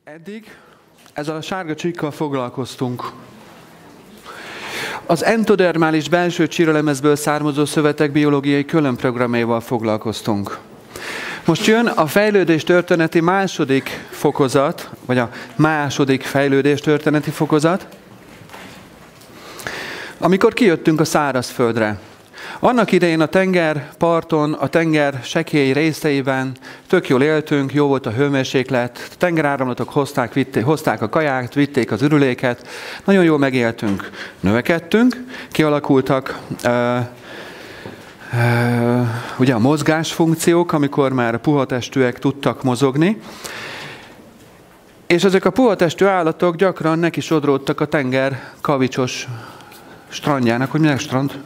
Eddig ezzel a sárga csíkkal foglalkoztunk. Az entodermális belső csíralemezből származó szövetek biológiai különprogramjával foglalkoztunk. Most jön a fejlődés történeti második fokozat, vagy a második fejlődés történeti fokozat, amikor kijöttünk a szárazföldre. Annak idején a tengerparton, a tenger sekély részeiben tök jól éltünk, jó volt a hőmérséklet, a tengeráramlatok hozták a kaját, vitték az ürüléket, nagyon jól megéltünk, növekedtünk, kialakultak ugye a mozgásfunkciók, amikor már puhatestűek tudtak mozogni, és ezek a puhatestű állatok gyakran neki sodródtak a tenger kavicsos strandjának, hogy minek strand?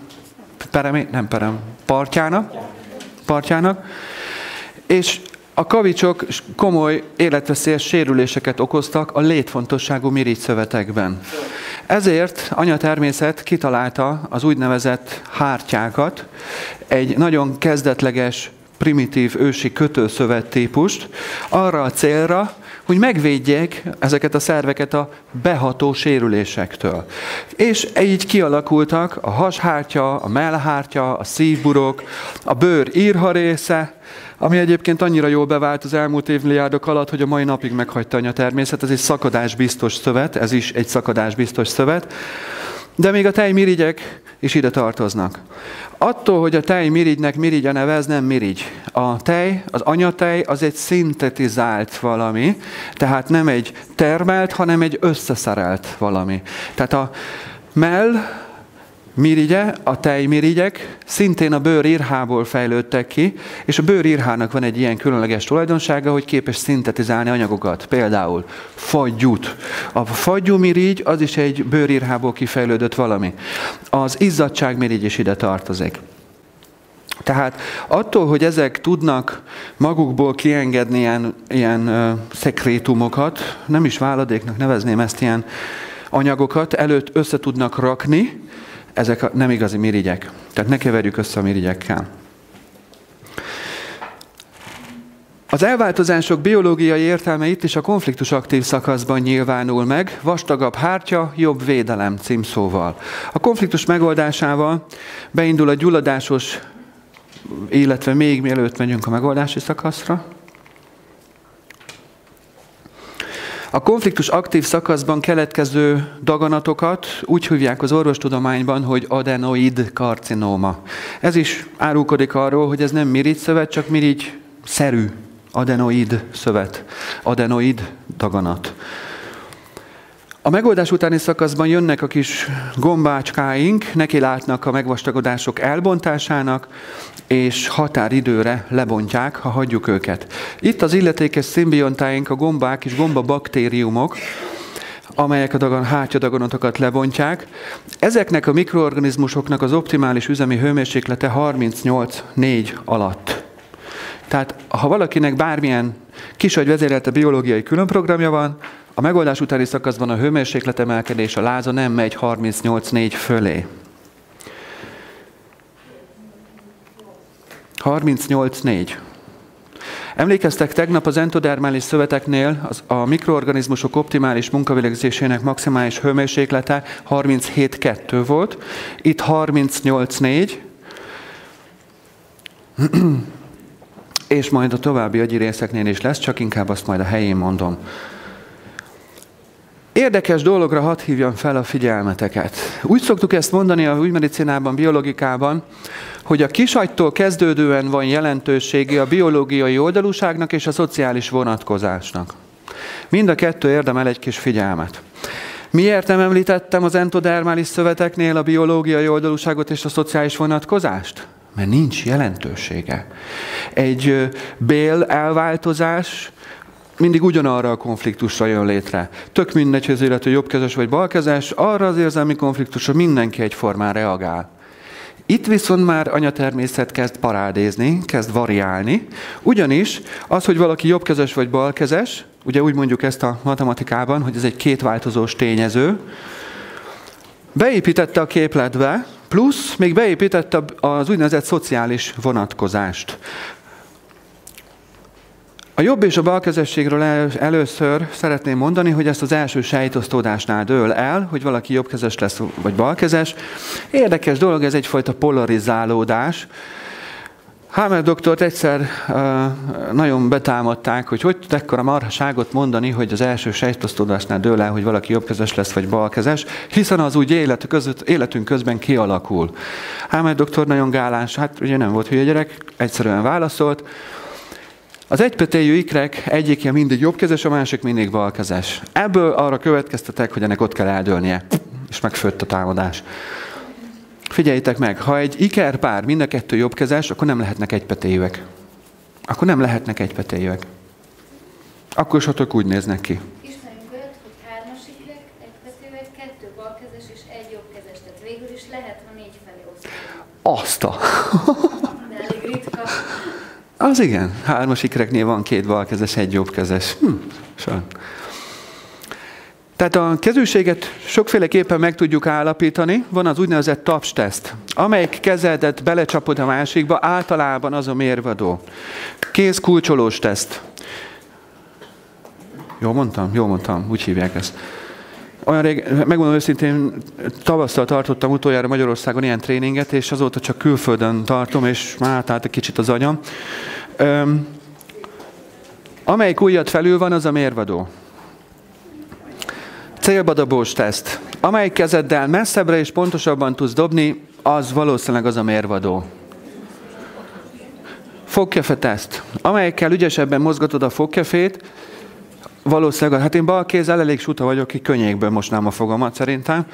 Partjának, és a kavicsok komoly életveszélyes sérüléseket okoztak a létfontosságú mirigyszövetekben. Ezért anyatermészet kitalálta az úgynevezett hártyákat, egy nagyon kezdetleges, primitív ősi kötőszövet típust, arra a célra, hogy megvédjék ezeket a szerveket a beható sérülésektől. És így kialakultak a hashártya, a mellhártya, a szívburok, a bőr írha része, ami egyébként annyira jól bevált az elmúlt évmilliárdok alatt, hogy a mai napig meghagyta anyatermészet. Ez egy szakadásbiztos szövet, ez is egy szakadásbiztos szövet. De még a tejmirigyek is ide tartoznak. Attól, hogy a tejmirigynek mirigy a neve, ez nem mirigy. A tej, az anyatej az egy szintetizált valami, tehát nem egy termelt, hanem egy összeszerelt valami. Tehát a mirigye, a tejmirigyek szintén a bőrírhából fejlődtek ki, és a bőrírhának van egy ilyen különleges tulajdonsága, hogy képes szintetizálni anyagokat, például fagyút. A fagyúmirigy az is egy bőrírhából kifejlődött valami. Az izzadságmirigy is ide tartozik. Tehát attól, hogy ezek tudnak magukból kiengedni ilyen szekrétumokat, nem is váladéknak nevezném ezt, ilyen anyagokat, előtt össze tudnak rakni, ezek nem igazi mirigyek. Tehát ne keverjük össze a mirigyekkel. Az elváltozások biológiai értelme itt is a konfliktus aktív szakaszban nyilvánul meg, vastagabb hártya, jobb védelem címszóval. A konfliktus megoldásával beindul a gyulladásos, illetve még mielőtt megyünk a megoldási szakaszra. A konfliktus aktív szakaszban keletkező daganatokat úgy hívják az orvostudományban, hogy adenoid karcinóma. Ez is árulkodik arról, hogy ez nem mirigyszövet, csak mirigyszerű adenoid szövet, adenoid daganat. A megoldás utáni szakaszban jönnek a kis gombácskáink, nekilátnak a megvastagodások elbontásának, és határidőre lebontják, ha hagyjuk őket. Itt az illetékes szimbiontáink, a gombák és gombabaktériumok, amelyek a hártya-daganatokat lebontják. Ezeknek a mikroorganizmusoknak az optimális üzemi hőmérséklete 38,4 alatt. Tehát ha valakinek bármilyen kisagy vezérelte biológiai különprogramja van, a megoldás utáni szakaszban a hőmérséklet emelkedés, a láza nem megy 38,4 fölé. 38,4. Emlékeztek, tegnap az entodermális szöveteknél a mikroorganizmusok optimális munkavégzésének maximális hőmérséklete 37,2 volt, itt 38,4, és majd a további agyi részeknél is lesz, csak inkább azt majd a helyén mondom. Érdekes dologra hadd hívjam fel a figyelmeteket. Úgy szoktuk ezt mondani a ügymedicinában, biológikában, hogy a kisagytól kezdődően van jelentősége a biológiai oldalúságnak és a szociális vonatkozásnak. Mind a kettő érdemel egy kis figyelmet. Miért nem említettem az entodermális szöveteknél a biológiai oldalúságot és a szociális vonatkozást? Mert nincs jelentősége. Egy bél elváltozás mindig ugyanarra a konfliktusra jön létre. Tök mindegy, hogy az illető jobbkezes vagy balkezes, arra az érzelmi konfliktusra mindenki egyformán reagál. Itt viszont már anyatermészet kezd parádézni, kezd variálni, ugyanis az, hogy valaki jobbkezes vagy balkezes, ugye úgy mondjuk ezt a matematikában, hogy ez egy kétváltozós tényező, beépítette a képletbe, plusz még beépítette az úgynevezett szociális vonatkozást. A jobb és a balkezességről először szeretném mondani, hogy ezt az első sejtosztódásnál dől el, hogy valaki jobbkezes lesz, vagy balkezes. Érdekes dolog, ez egyfajta polarizálódás. Hamel doktort egyszer nagyon betámadták, hogy tud ekkora marhaságot mondani, hogy az első sejtosztódásnál dől el, hogy valaki jobbkezes lesz, vagy balkezes, hiszen az úgy életünk közben kialakul. Hamel doktor nagyon gáláns, hát ugye nem volt hülye gyerek, egyszerűen válaszolt. Az egypetéjű ikrek egyikje mindig jobbkezes, a másik mindig balkezes. Ebből arra következtetek, hogy ennek ott kell eldőlnie, és megfőtt a támadás. Figyeljétek meg, ha egy ikerpár mind a kettő jobbkezes, akkor nem lehetnek egypetéjűek. Akkor nem lehetnek egypetéjűek. Akkor is úgy néznek ki. Ismerünk olyat, hogy 3-as ikrek, egypetéjűek, 2 balkezes és 1 jobbkezes. Tehát végül is lehet, ha 4 felé osztani. Azt a... De elég ritka. Az igen. 3-as ikreknél van 2 balkezes, 1 jobbkezes. Sajnos. Tehát a kezűséget sokféleképpen meg tudjuk állapítani. Van az úgynevezett tapsteszt. Amelyik kezedet belecsapod a másikba, általában az a mérvadó. Kézkulcsolós teszt. Jól mondtam? Jól mondtam. Úgy hívják ezt. Olyan megmondom őszintén, tavasszal tartottam utoljára Magyarországon ilyen tréninget, és azóta csak külföldön tartom, és már átállt egy kicsit az agyam. Amelyik ujjad felül van, az a mérvadó. Célbadobós teszt. Amelyik kezeddel messzebbre és pontosabban tudsz dobni, az valószínűleg az a mérvadó. Fogkefe teszt. Amelyikkel ügyesebben mozgatod a fogkefét, valószínűleg, hát én bal kézzel elég suta vagyok, ki könnyékből mosnám a fogamat szerintem,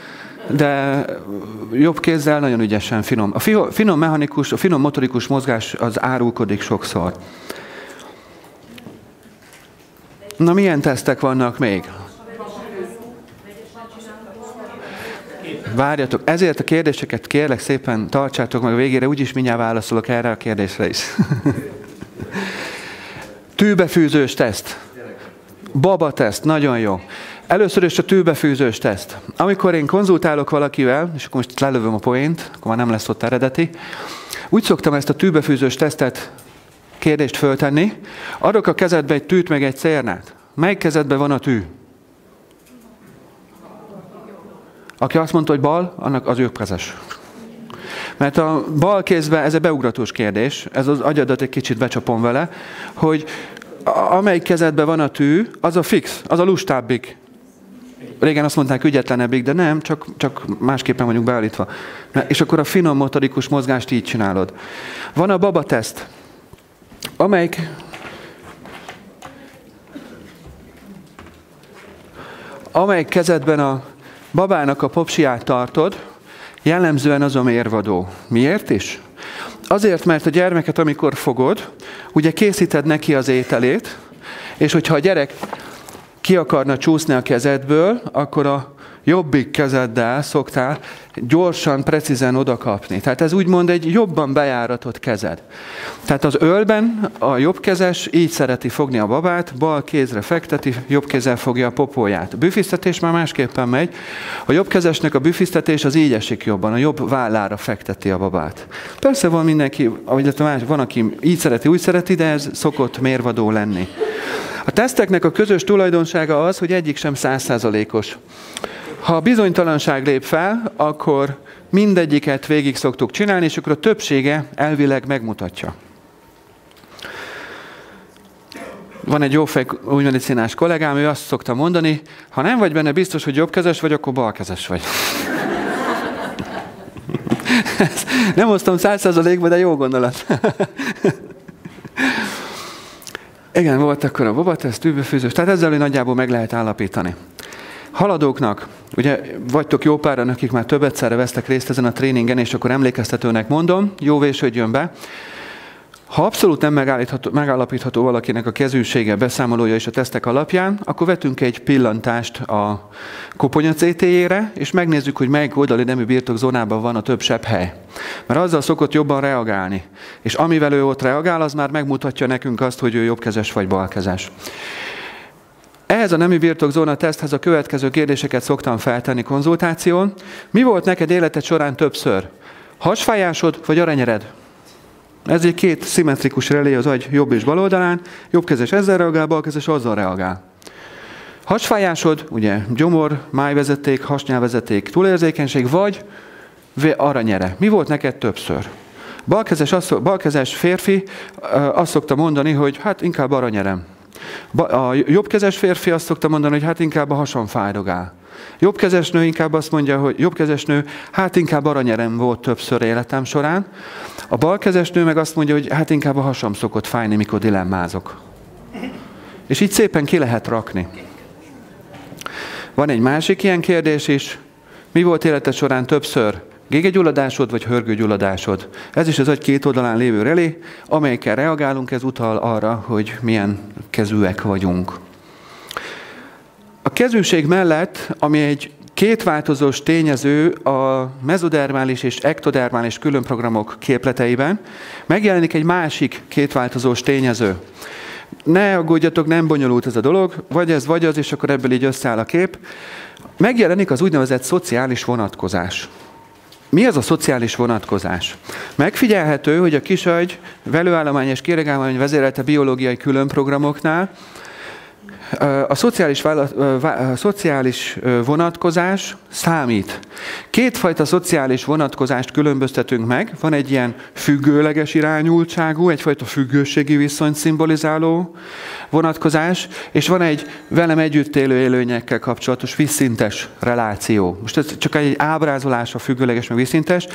de jobb kézzel nagyon ügyesen, finom. A finom mechanikus, a finom motorikus mozgás az árulkodik sokszor. Na, milyen tesztek vannak még? Várjatok, ezért a kérdéseket kérlek szépen tartsátok meg a végére, úgyis mindjárt válaszolok erre a kérdésre is. Tűbefűzős teszt. Baba teszt, nagyon jó. Először is a tűbefűzős teszt. Amikor én konzultálok valakivel, és akkor most lelövöm a poént, akkor már nem lesz ott eredeti, úgy szoktam ezt a tűbefűzős tesztet, kérdést föltenni, adok a kezedbe egy tűt meg egy cérnát. Melyik kezedben van a tű? Aki azt mondta, hogy bal, annak az jobbkezes. Mert a bal kézben, ez egy beugratós kérdés, ez az agyadat egy kicsit becsapom vele, hogy amelyik kezedben van a tű, az a fix, az a lustábbik. Régen azt mondták ügyetlenebbik, de nem, csak másképpen vagyunk beállítva. És akkor a finom motorikus mozgást így csinálod. Van a baba teszt, amelyik kezedben a babának a popsiát tartod, jellemzően az a mérvadó. Miért is? Azért, mert a gyermeket, amikor fogod, ugye készíted neki az ételét, és hogyha a gyerek ki akarna csúszni a kezedből, akkor a jobbik kezeddel szoktál gyorsan, precízen odakapni. Tehát ez úgymond egy jobban bejáratott kezed. Tehát az ölben a jobbkezes így szereti fogni a babát, bal kézre fekteti, jobb kézzel fogja a popóját. A büfisztetés már másképpen megy. A jobbkezesnek a büfisztetés az így esik jobban, a jobb vállára fekteti a babát. Persze van mindenki, van, aki így szereti, úgy szereti, de ez szokott mérvadó lenni. A teszteknek a közös tulajdonsága az, hogy egyik sem 100%-os. Ha a bizonytalanság lép fel, akkor mindegyiket végig szoktuk csinálni, és akkor a többsége elvileg megmutatja. Van egy jófej új medicinás kollégám, ő azt szokta mondani, ha nem vagy benne biztos, hogy jobbkezes vagy, akkor balkezes vagy. Nem hoztam 100%-ba, de jó gondolat. Igen, volt akkor a babateszt, tűbefűzős, tehát ezzel nagyjából meg lehet állapítani. Haladóknak, ugye vagytok jó páran, akik már több egyszerre vesztek részt ezen a tréningen, és akkor emlékeztetőnek mondom, jó vésődjön be. Ha abszolút nem megállapítható valakinek a kezűsége, beszámolója és a tesztek alapján, akkor vetünk egy pillantást a koponya CT-jére, és megnézzük, hogy melyik oldali nemű birtokzónában van a több sebhely. Mert azzal szokott jobban reagálni. És amivel ő ott reagál, az már megmutatja nekünk azt, hogy ő jobbkezes vagy balkezes. Ehhez a nemi birtokzóna teszthez a következő kérdéseket szoktam feltenni konzultáción. Mi volt neked életed során többször? Hasfájásod vagy aranyered? Ez egy két szimmetrikus relé az agy jobb és bal oldalán, jobbkezes ezzel reagál, balkezes azzal reagál. Hasfájásod, ugye gyomor, májvezeték, hasnyálvezeték, túlérzékenység, vagy aranyere. Mi volt neked többször? Balkezes férfi azt szokta mondani, hogy hát inkább aranyerem. A jobbkezes férfi azt szokta mondani, hogy hát inkább a hasam fájdogál. Jobbkezes nő inkább azt mondja, hogy jobbkezes nő, hát inkább aranyerem volt többször életem során. A balkezes nő meg azt mondja, hogy hát inkább a hasam szokott fájni, mikor dilemmázok. És így szépen ki lehet rakni. Van egy másik ilyen kérdés is. Mi volt életed során többször? Gégegyulladásod vagy hörgőgyulladásod? Ez is az agy két oldalán lévő relé, amelyekkel reagálunk, ez utal arra, hogy milyen kezűek vagyunk. A kezűség mellett, ami egy kétváltozós tényező a mezodermális és ektodermális különprogramok képleteiben, megjelenik egy másik kétváltozós tényező. Ne aggódjatok, nem bonyolult ez a dolog, vagy ez, vagy az, és akkor ebből így összeáll a kép. Megjelenik az úgynevezett szociális vonatkozás. Mi az a szociális vonatkozás? Megfigyelhető, hogy a kisagy velőállomány és kéregállomány vezérelte biológiai különprogramoknál a szociális vonatkozás számít. Kétfajta szociális vonatkozást különböztetünk meg. Van egy ilyen függőleges irányultságú, egyfajta függőségi viszonyt szimbolizáló vonatkozás, és van egy velem együtt élő élőnyekkel kapcsolatos vízszintes reláció. Most ez csak egy ábrázolás a függőleges meg vízszintes.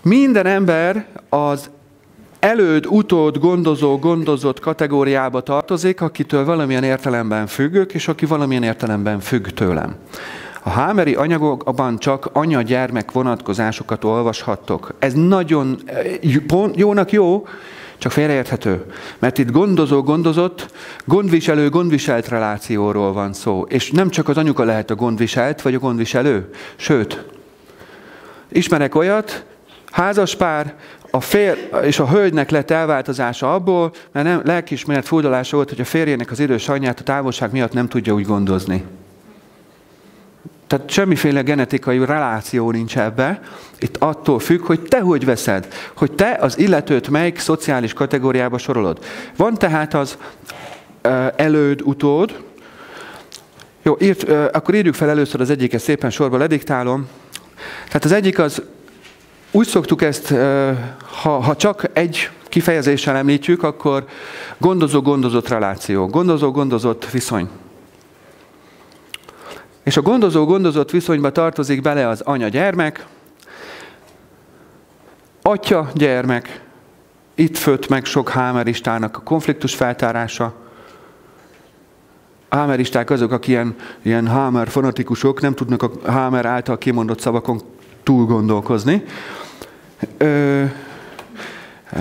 Minden ember az előd, utód, gondozó, gondozott kategóriába tartozik, akitől valamilyen értelemben függök, és aki valamilyen értelemben függ tőlem. A Hameri anyagokban csak anya-gyermek vonatkozásokat olvashattok. Ez nagyon jónak jó, csak félreérthető. Mert itt gondozó, gondozott, gondviselő, gondviselt relációról van szó. És nem csak az anyuka lehet a gondviselt, vagy a gondviselő. Sőt, ismerek olyat, házaspár, a férj és a hölgynek lett elváltozása abból, mert nem lelkiismeret furdalása volt, hogy a férjének az idős anyját a távolság miatt nem tudja úgy gondozni. Tehát semmiféle genetikai reláció nincs ebbe. Itt attól függ, hogy te hogy veszed, hogy te az illetőt melyik szociális kategóriába sorolod. Van tehát az előd, utód. Jó, akkor írjuk fel először az egyiket, szépen sorba lediktálom. Tehát az egyik az, úgy szoktuk ezt, ha csak egy kifejezéssel említjük, akkor gondozó-gondozott reláció, gondozó-gondozott viszony. És a gondozó-gondozott viszonyba tartozik bele az anya-gyermek, atya-gyermek, itt főtt meg sok hámeristának a konfliktus feltárása. A hámeristák azok, akik ilyen hámer fanatikusok, nem tudnak a hámer által kimondott szavakon túl gondolkozni.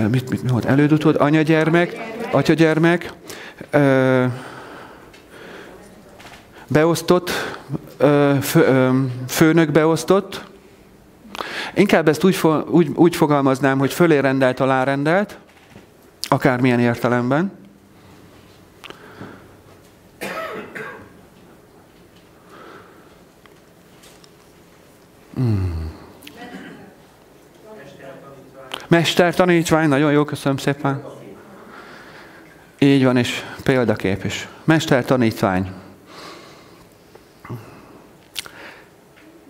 Mi volt? Előd-utód, anya-gyermek, atya-gyermek, beosztott, főnök beosztott. Inkább ezt úgy fogalmaznám, hogy fölé rendelt, alárendelt, akármilyen értelemben. Mester, tanítvány, nagyon jó, köszönöm szépen. Így van, és példakép is. Mester, tanítvány.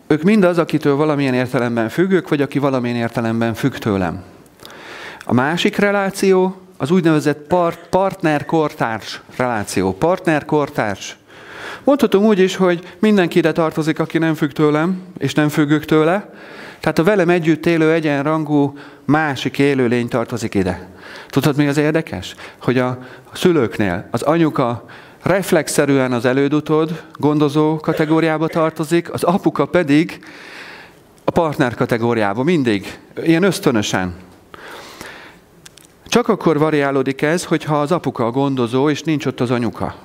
Ők mind az, akitől valamilyen értelemben függök, vagy aki valamilyen értelemben függ tőlem. A másik reláció az úgynevezett partner-kortárs reláció. Partner-kortárs. Mondhatom úgy is, hogy mindenki ide tartozik, aki nem függ tőlem, és nem függök tőle. Tehát a velem együtt élő egyenrangú másik élőlény tartozik ide. Tudod, mi az érdekes? Hogy a szülőknél az anyuka reflexzerűen az előd-utód gondozó kategóriába tartozik, az apuka pedig a partner kategóriába, mindig, ilyen ösztönösen. Csak akkor variálódik ez, hogyha az apuka a gondozó, és nincs ott az anyuka.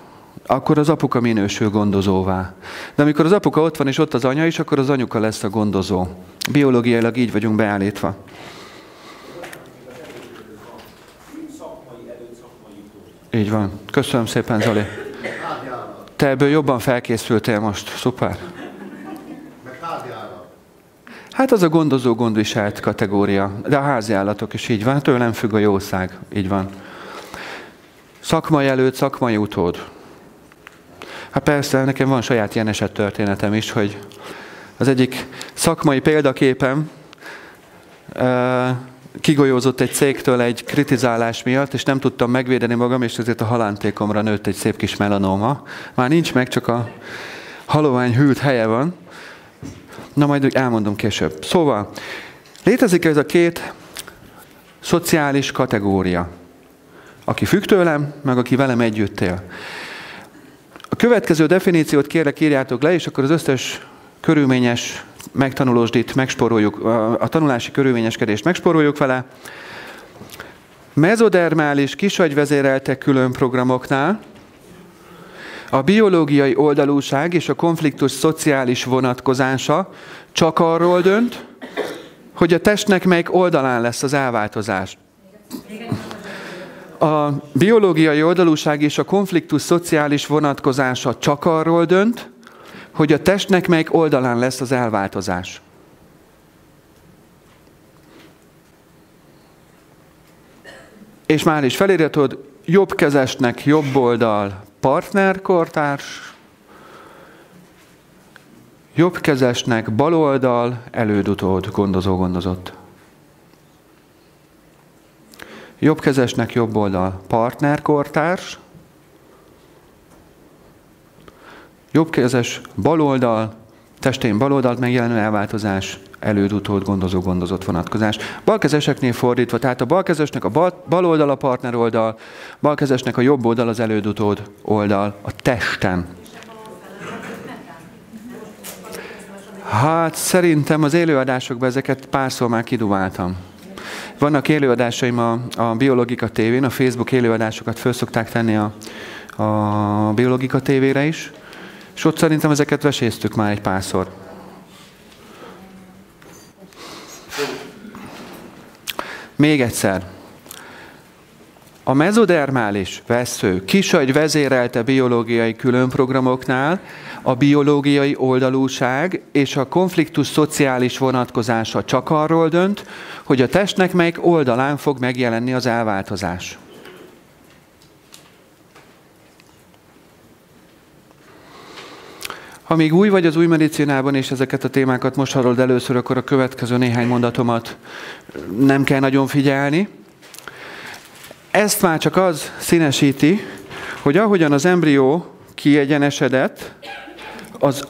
Akkor az apuka minősül gondozóvá. De amikor az apuka ott van, és ott az anya is, akkor az anyuka lesz a gondozó. Biológiailag így vagyunk beállítva. Így van. Köszönöm szépen, Zoli. Te ebből jobban felkészültél most. Szuper. Hát az a gondozó gondviselt kategória, de a háziállatok is így van, tőlem függ a jószág, így van. Szakmai előtt, szakmai utód. Hát persze, nekem van saját ilyen esettörténetem is, hogy az egyik szakmai példaképem kigolyózott egy cégtől egy kritizálás miatt, és nem tudtam megvédeni magam, és ezért a halántékomra nőtt egy szép kis melanóma. Már nincs meg, csak a halovány hűlt helye van. Na, majd elmondom később. Szóval, létezik ez a két szociális kategória. Aki függ tőlem, meg aki velem együtt él. A következő definíciót kérlek írjátok le, és akkor az összes körülményes megtanulósdit megspóroljuk, a tanulási körülményeskedést megspóroljuk vele. Mezodermális kisagyvezéreltek külön programoknál a biológiai oldalúság és a konfliktus szociális vonatkozása csak arról dönt, hogy a testnek melyik oldalán lesz az elváltozás. A biológiai oldalúság és a konfliktus szociális vonatkozása csak arról dönt, hogy a testnek melyik oldalán lesz az elváltozás. És már is felírhatod, jobbkezesnek jobb oldal partnerkortárs, jobbkezesnek bal oldal elődutód, gondozó-gondozott. Jobbkezesnek jobb oldal partnerkortárs, jobbkezes bal oldal, testén bal oldalt megjelenő elváltozás, elődutód, gondozó-gondozott vonatkozás. Balkezeseknél fordítva, tehát a balkezesnek a bal oldal a partner oldal, balkezesnek a jobb oldal az elődutód oldal a testen. Hát szerintem az élőadásokban ezeket párszor már kiduváltam. Vannak élőadásaim a Biologika tévén, a Facebook élőadásokat föl szokták tenni a Biologika tévére is, és ott szerintem ezeket veséztük már egy párszor. Még egyszer. A mezodermális vessző kisagy vezérelte biológiai különprogramoknál a biológiai oldalúság és a konfliktus szociális vonatkozása csak arról dönt, hogy a testnek melyik oldalán fog megjelenni az elváltozás. Ha még új vagy az új medicinában, és ezeket a témákat most hallod először, akkor a következő néhány mondatomat nem kell nagyon figyelni. Ezt már csak az színesíti, hogy ahogyan az embrió kiegyenesedett,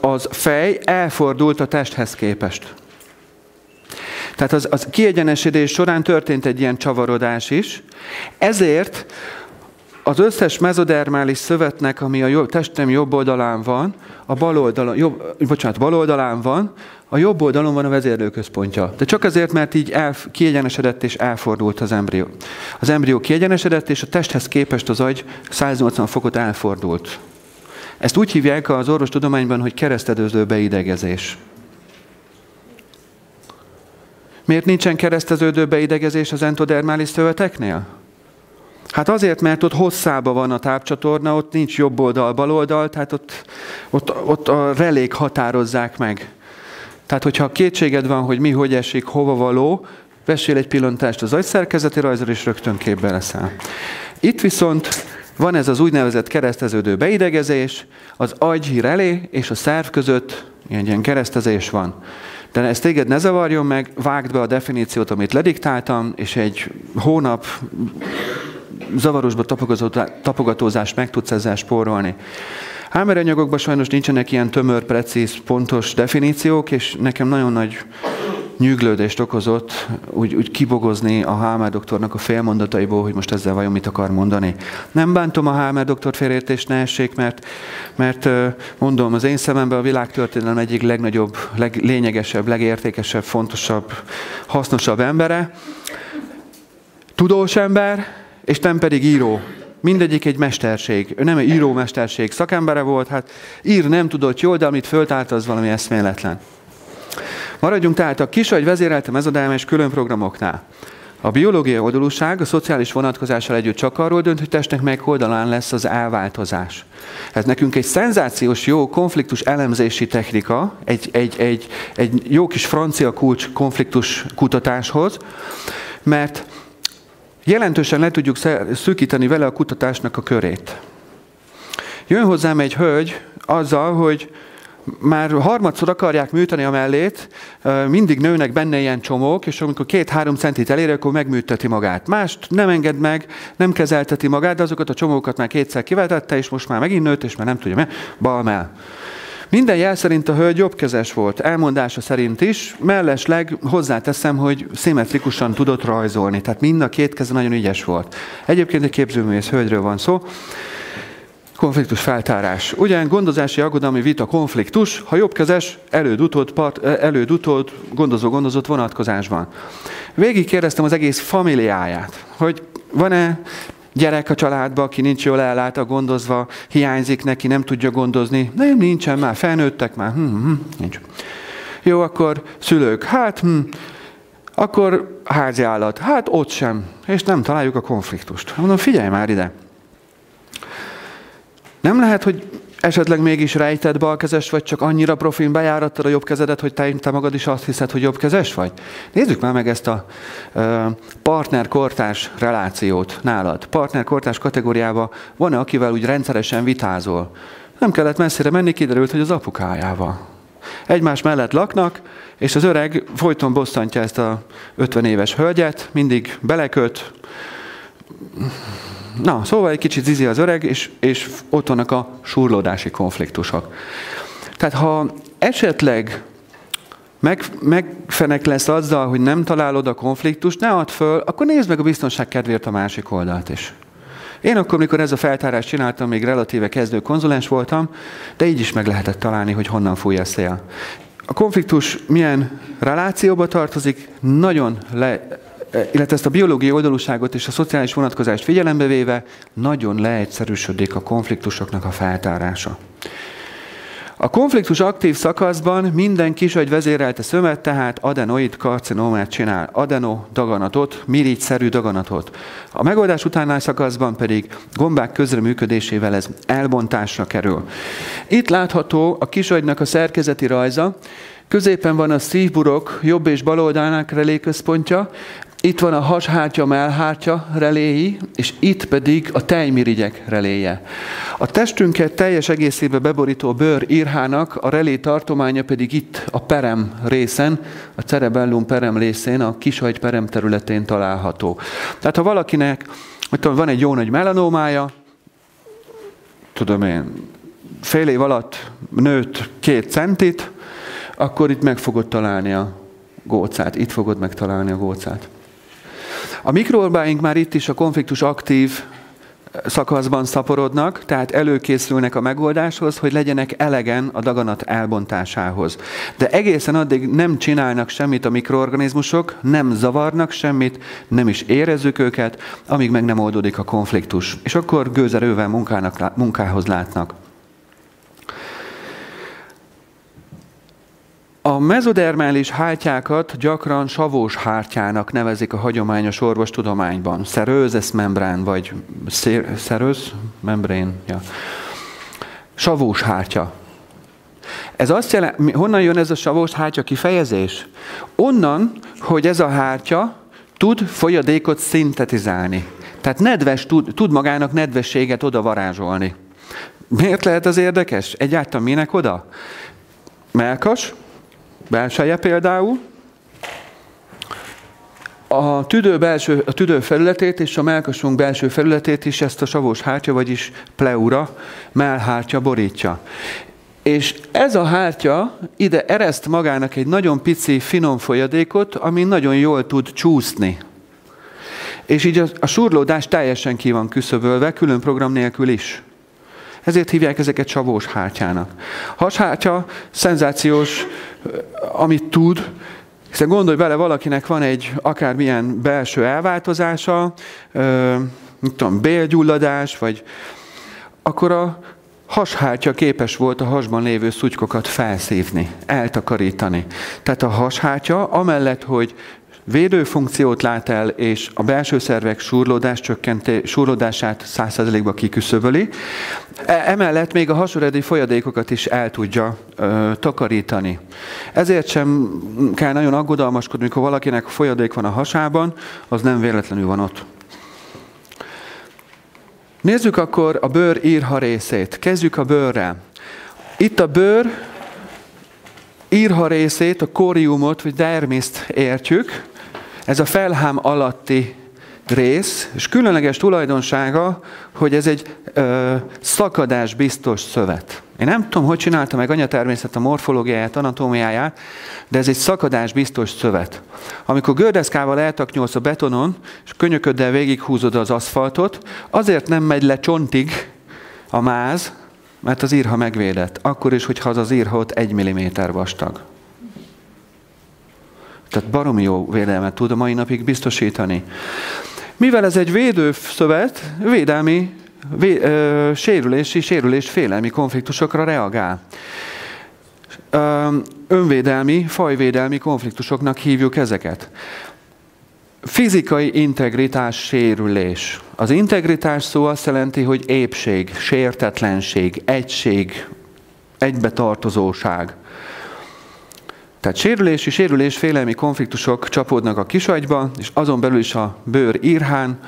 az fej elfordult a testhez képest. Tehát az kiegyenesedés során történt egy ilyen csavarodás is. Ezért az összes mezodermális szövetnek, ami a testem jobb oldalán van, bal oldalán van, a jobb oldalon van a vezérlőközpontja. De csak azért, mert így kiegyenesedett és elfordult az embrió. Az embrió kiegyenesedett, és a testhez képest az agy 180 fokot elfordult. Ezt úgy hívják az orvostudományban, hogy kereszteződő beidegezés. Miért nincsen kereszteződő beidegezés az entodermális szöveteknél? Hát azért, mert ott hosszában van a tápcsatorna, ott nincs jobb oldal, bal oldal, tehát ott a relék határozzák meg. Tehát, hogyha kétséged van, hogy mi hogy esik, hova való, vessél egy pillantást az agyszerkezeti rajzra, és rögtön képbe leszel. Itt viszont van ez az úgynevezett kereszteződő beidegezés, az agy relé és a szerv között ilyen keresztezés van. De ezt téged ne zavarjon meg, vágd be a definíciót, amit lediktáltam, és egy hónap zavarosba tapogatózást meg tudsz ezzel spórolni. Hámeranyagokban sajnos nincsenek ilyen tömör, precíz, pontos definíciók, és nekem nagyon nagy nyűglődést okozott úgy kibogozni a Hámer doktornak a félmondataiból, hogy most ezzel vajon mit akar mondani. Nem bántom a Hámer doktor, félreértést ne essék, mert mondom, az én szememben a világtörténelem egyik legnagyobb, leglényegesebb, legértékesebb, fontosabb, hasznosabb embere. Tudós ember, és nem pedig író. Mindegyik egy mesterség. Ő nem egy író-mesterség szakembere volt, hát ír nem tudott jól, de amit föltállt, az valami eszméletlen. Maradjunk tehát a kisagy vezérelte mezodermális különprogramoknál. A biológiai oldalúság a szociális vonatkozással együtt csak arról dönt, hogy testnek melyik oldalán lesz az elváltozás. Ez nekünk egy szenzációs jó konfliktus elemzési technika, egy jó kis francia kulcs konfliktus kutatáshoz, mert jelentősen le tudjuk szűkíteni vele a kutatásnak a körét. Jön hozzám egy hölgy azzal, hogy már harmadszor akarják műteni a mellét, mindig nőnek benne ilyen csomók, és amikor 2-3 centit elér, akkor megműteti magát. Mást nem enged meg, nem kezelteti magát, de azokat a csomókat már 2-szer kivetette, és most már megint nőtt, és már nem tudja, mi balmell. Minden jel szerint a hölgy jobbkezes volt, elmondása szerint is, mellesleg hozzáteszem, hogy szimmetrikusan tudott rajzolni, tehát mind a két keze nagyon ügyes volt. Egyébként egy képzőművész hölgyről van szó. Konfliktus feltárás. Ugyan gondozási aggodalmi vita konfliktus, ha jobbkezes, előd-utód, gondozó-gondozott vonatkozásban. Végig kérdeztem az egész familiáját, hogy van-e gyerek a családban, aki nincs jól ellátva, gondozva, hiányzik neki, nem tudja gondozni. Nem, nincsen már, felnőttek már. Nincs. Jó, akkor szülők, akkor háziállat, ott sem. És nem találjuk a konfliktust. Mondom, figyelj már ide. Nem lehet, hogy esetleg mégis rejtett balkezes vagy, csak annyira profin bejárattad a jobb kezedet, hogy te magad is azt hiszed, hogy jobbkezes vagy? Nézzük már meg ezt a partner-kortárs relációt nálad. Partner-kortárs kategóriában van-e, akivel úgy rendszeresen vitázol? Nem kellett messzire menni, kiderült, hogy az apukájával. Egymás mellett laknak, és az öreg folyton bosszantja ezt a 50 éves hölgyet, mindig beleköt. Na, szóval egy kicsit zizi az öreg, és ott vannak a súrlódási konfliktusok. Tehát ha esetleg megfenek lesz azzal, hogy nem találod a konfliktust, ne add föl, akkor nézd meg a biztonság kedvéért a másik oldalt is. Én akkor, mikor ez a feltárást csináltam, még relatíve kezdő konzulens voltam, de így is meg lehetett találni, hogy honnan fúj a szél. A konfliktus milyen relációba tartozik, illetve ezt a biológiai oldalúságot és a szociális vonatkozást figyelembe véve nagyon leegyszerűsödik a konfliktusoknak a feltárása. A konfliktus aktív szakaszban minden kisagy vezérelte szövet, tehát adenoid karcinómát csinál, adenodaganatot, mirigyszerű daganatot. A megoldás utáni szakaszban pedig gombák közreműködésével ez elbontásra kerül. Itt látható a kisagynak a szerkezeti rajza, középen van a szívburok jobb és bal oldalának reléközpontja, itt van a hashártya, mellhártya reléi, és itt pedig a tejmirigyek reléje. A testünket teljes egészébe beborító bőr írhának a relé tartománya pedig itt a perem részen, a cerebellum perem részén, a kisagy perem területén található. Tehát ha valakinek van egy jó nagy melanómája, tudom én, fél év alatt nőtt 2 centit, akkor itt meg fogod találni a gócát. Itt fogod megtalálni a gócát. A mikroorgáink már itt is a konfliktus aktív szakaszban szaporodnak, tehát előkészülnek a megoldáshoz, hogy legyenek elegen a daganat elbontásához. De egészen addig nem csinálnak semmit a mikroorganizmusok, nem zavarnak semmit, nem is érezzük őket, amíg meg nem oldódik a konfliktus. És akkor gőzerővel munkához látnak. A mezodermális hártyákat gyakran savós hártyának nevezik a hagyományos orvostudományban. Szerőzes membrán, vagy szerőz membrán. Ja. Savós hártya. Ez azt jelenti, honnan jön ez a savós hártya kifejezés? Onnan, hogy ez a hártya tud folyadékot szintetizálni. Tehát nedves, tud magának nedvességet oda varázsolni. Miért lehet az érdekes? Egyáltalán minek oda? Mellkas, belseje például, a tüdő felületét és a mellkasunk belső felületét is ezt a savós hártya, vagyis pleura, mellhártya borítja. És ez a hártya ide ereszt magának egy nagyon pici, finom folyadékot, ami nagyon jól tud csúszni. És így a súrlódás teljesen ki van küszöbölve, külön program nélkül is. Ezért hívják ezeket savós hártyának. Hashártya szenzációs, amit tud, hiszen gondolj bele, valakinek van egy akármilyen belső elváltozása, bélgyulladás, vagy akkor a hashártya képes volt a hasban lévő szutykokat felszívni, eltakarítani. Tehát a hashártya amellett, hogy védőfunkciót lát el, és a belső szervek súrlódását 100%-ba kiküszöböli. Emellett még a hasoredi folyadékokat is el tudja takarítani. Ezért sem kell nagyon aggodalmaskodni, mikor valakinek folyadék van a hasában, az nem véletlenül van ott. Nézzük akkor a bőr írha részét. Kezdjük a bőrrel. Itt a bőr írha részét, a kóriumot, vagy dermiszt értjük. Ez a felhám alatti rész, és különleges tulajdonsága, hogy ez egy szakadásbiztos szövet. Én nem tudom, hogy csinálta meg anyatermészet a morfológiáját, anatómiáját, de ez egy szakadásbiztos szövet. Amikor gördeszkával eltaknyolsz a betonon, és könyököddel végighúzod az aszfaltot, azért nem megy le csontig a máz, mert az írha megvédett. Akkor is, hogyha az írha ott 1 mm vastag. Tehát baromi jó védelmet tud a mai napig biztosítani. Mivel ez egy védőszövet, védelmi, sérülés-félelmi konfliktusokra reagál. Önvédelmi, fajvédelmi konfliktusoknak hívjuk ezeket. Fizikai integritás sérülés. Az integritás szó azt jelenti, hogy épség, sértetlenség, egység, egybetartozóság. Tehát sérülés-félelmi konfliktusok csapódnak a kisagyba, és azon belül is a bőr írhán.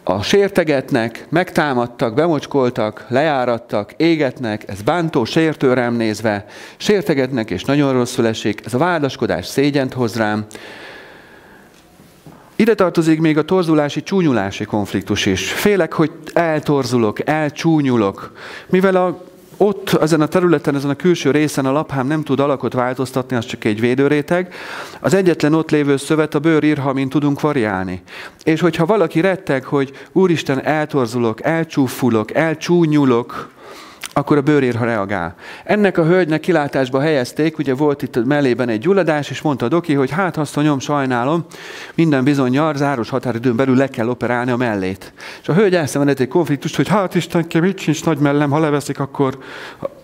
A sértegetnek, megtámadtak, bemocskoltak, lejárattak, égetnek, ez bántó, sértő rám nézve, sértegetnek és nagyon rosszul esik, ez a vádaskodás szégyent hoz rám. Ide tartozik még a torzulási, csúnyulási konfliktus is. Félek, hogy eltorzulok, elcsúnyulok, mivel ott, ezen a területen, ezen a külső részen a laphám nem tud alakot változtatni, az csak egy védőréteg. Az egyetlen ott lévő szövet a bőr írha, amin tudunk variálni. És hogyha valaki retteg, hogy úristen, eltorzulok, elcsúfulok, elcsúnyulok, akkor a bőrírha reagál. Ennek a hölgynek kilátásba helyezték, ugye volt itt a mellében egy gyulladás, és mondta a doki, hogy hát asszonyom, sajnálom, minden bizonnyal záros határidőn belül le kell operálni a mellét. És a hölgy elszenvedett egy konfliktust, hogy hát Istenkem, itt sincs nagy mellem, ha leveszik, akkor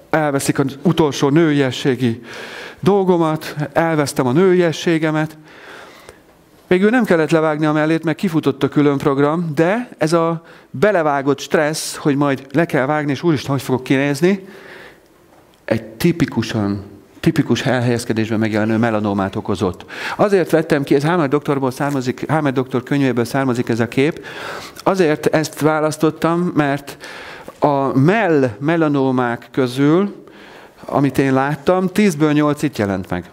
elveszik az utolsó nőiességi dolgomat, elvesztem a nőiességemet. Végül nem kellett levágni a mellét, meg kifutott a külön program, de ez a belevágott stressz, hogy majd le kell vágni, és úristen, hogy fogok kinézni, egy tipikus elhelyezkedésben megjelenő melanómát okozott. Azért vettem ki, ez Hamer doktorból származik, Hamer doktor könyvéből származik ez a kép, azért ezt választottam, mert a melanómák közül, amit én láttam, 10-ből 8 itt jelent meg.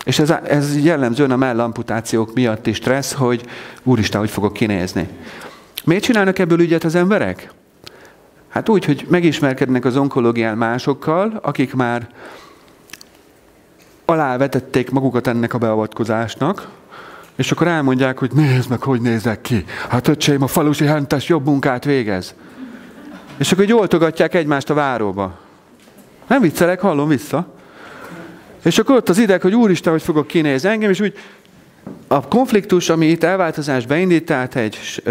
És ez jellemzően a mellamputációk miatt is stressz, hogy úristen, hogy fogok kinézni. Miért csinálnak ebből ügyet az emberek? Hát úgy, hogy megismerkednek az onkológián másokkal, akik már alávetették magukat ennek a beavatkozásnak, és akkor elmondják, hogy nézd meg, hogy nézek ki. Hát öcsém, a falusi hentes jobb munkát végez. És akkor így oltogatják egymást a váróba. Nem viccelek, hallom vissza. És akkor ott az ideg, hogy úristen, hogy fogok kinézni engem, és úgy a konfliktus, ami itt elváltozást beindít, tehát egy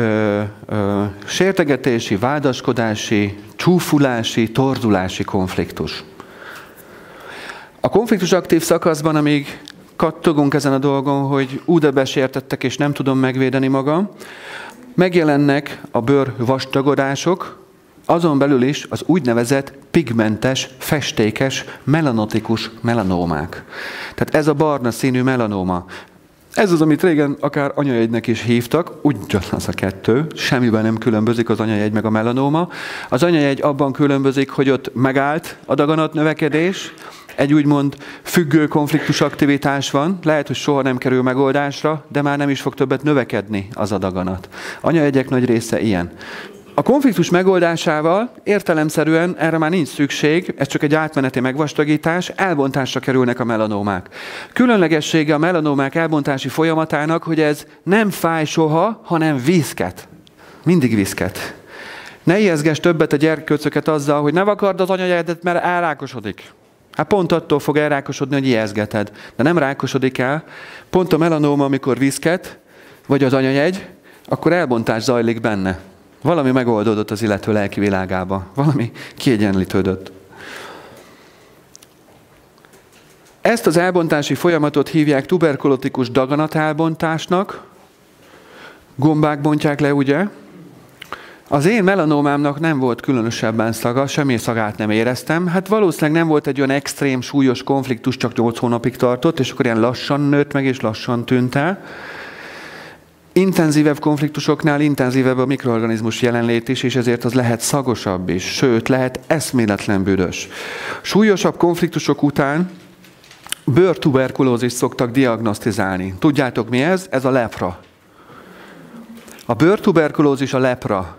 sértegetési, vádaskodási, csúfulási, torzulási konfliktus. A konfliktus aktív szakaszban, amíg kattogunk ezen a dolgon, hogy de besértettek, és nem tudom megvédeni magam, megjelennek a bőr vastagodások, azon belül is az úgynevezett pigmentes, festékes, melanotikus melanómák. Tehát ez a barna színű melanóma. Ez az, amit régen akár anyajegynek is hívtak, ugyanaz a kettő, semmiben nem különbözik az anyajegy meg a melanóma. Az anyajegy abban különbözik, hogy ott megállt a daganatnövekedés, egy úgymond függő konfliktus aktivitás van, lehet, hogy soha nem kerül megoldásra, de már nem is fog többet növekedni az a daganat. Anyajegyek nagy része ilyen. A konfliktus megoldásával értelemszerűen erre már nincs szükség, ez csak egy átmeneti megvastagítás, elbontásra kerülnek a melanómák. Különlegessége a melanómák elbontási folyamatának, hogy ez nem fáj soha, hanem viszket. Mindig viszket. Ne ijeszgess többet a gyerkőcöket azzal, hogy ne vakard az anyajegyedet, mert elrákosodik. Hát pont attól fog elrákosodni, hogy ijeszgeted. De nem rákosodik el. Pont a melanóma, amikor viszket, vagy az anyajegy, akkor elbontás zajlik benne. Valami megoldódott az illető lelki világába. Valami kiegyenlítődött. Ezt az elbontási folyamatot hívják tuberkulotikus daganatelbontásnak. Gombák bontják le, ugye? Az én melanómámnak nem volt különösebben szaga, semmi szagát nem éreztem. Hát valószínűleg nem volt egy olyan extrém, súlyos konfliktus, csak 8 hónapig tartott, és akkor ilyen lassan nőtt meg, és lassan tűnt el. Intenzívebb konfliktusoknál intenzívebb a mikroorganizmus jelenlét is, és ezért az lehet szagosabb is, sőt, lehet eszméletlen büdös. Súlyosabb konfliktusok után bőrtuberkulózist szoktak diagnosztizálni. Tudjátok mi ez? Ez a lepra. A bőrtuberkulózis a lepra.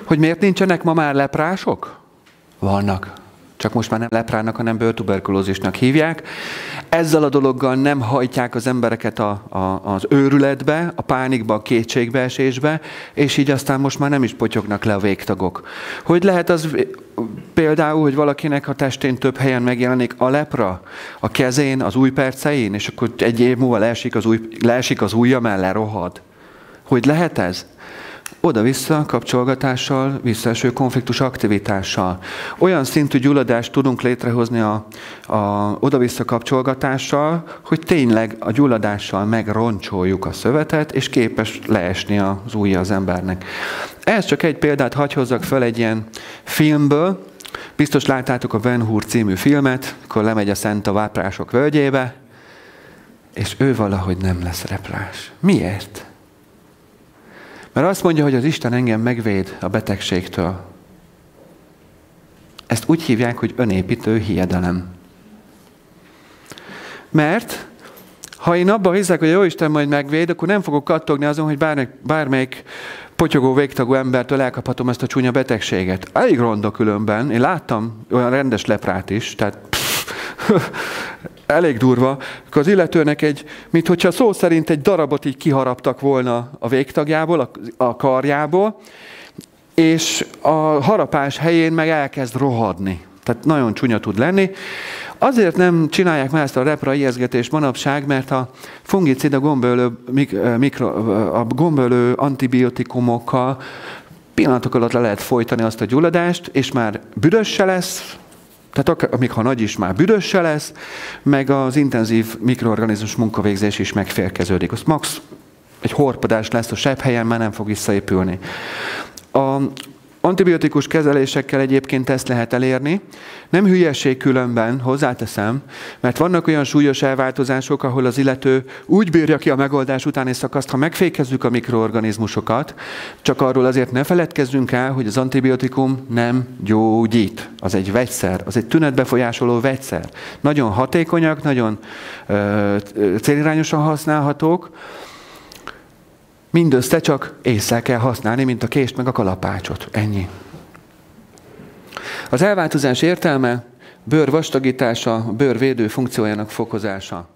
Hogy miért nincsenek ma már leprások? Vannak. Csak most már nem leprának, hanem bőrtuberkulózisnak hívják. Ezzel a dologgal nem hajtják az embereket az őrületbe, a pánikba, a kétségbeesésbe, és így aztán most már nem is potyognak le a végtagok. Hogy lehet az például, hogy valakinek a testén több helyen megjelenik a lepra, a kezén, az ujjpercein, és akkor egy év múlva leesik az ujja, mert lerohad. Hogy lehet ez? Oda-vissza kapcsolgatással, visszaeső konfliktus aktivitással. Olyan szintű gyulladást tudunk létrehozni a oda-vissza kapcsolgatással, hogy tényleg a gyulladással megroncsoljuk a szövetet, és képes leesni az ujja az embernek. Ez csak egy példát hadd hozzak fel egy ilyen filmből. Biztos láttátok a Ben Hur című filmet, akkor lemegy a Szent a váprások völgyébe, és ő valahogy nem lesz leprás. Miért? Mert azt mondja, hogy az Isten engem megvéd a betegségtől. Ezt úgy hívják, hogy önépítő hiedelem. Mert ha én abban hiszek, hogy a Jóisten majd megvéd, akkor nem fogok kattogni azon, hogy bármelyik potyogó végtagú embertől elkaphatom ezt a csúnya betegséget. Elég ronda különben. Én láttam olyan rendes leprát is, tehát elég durva, akkor az illetőnek minthogyha szó szerint egy darabot így kiharaptak volna a végtagjából, a karjából, és a harapás helyén meg elkezd rohadni. Tehát nagyon csúnya tud lenni. Azért nem csinálják már ezt a lepra ijesztgetést manapság, mert a fungicid, a gombölő antibiotikumokkal pillanatok alatt le lehet folytani azt a gyulladást, és már büdös se lesz, tehát amíg ha nagy is, már büdös se lesz, meg az intenzív mikroorganizmus munkavégzés is megfélkeződik. Az max. Egy horpadás lesz a sebhelyen, már nem fog visszaépülni. A antibiotikus kezelésekkel egyébként ezt lehet elérni. Nem hülyesség különben, hozzáteszem, mert vannak olyan súlyos elváltozások, ahol az illető úgy bírja ki a megoldás utáni szakaszt, ha megfékezzük a mikroorganizmusokat, csak arról azért ne feledkezzünk el, hogy az antibiotikum nem gyógyít. Az egy vegyszer, az egy tünetbefolyásoló vegyszer. Nagyon hatékonyak, nagyon célirányosan használhatók, mindössze csak észre kell használni, mint a kést meg a kalapácsot. Ennyi. Az elváltozás értelme bőr vastagítása, bőr védő funkciójának fokozása.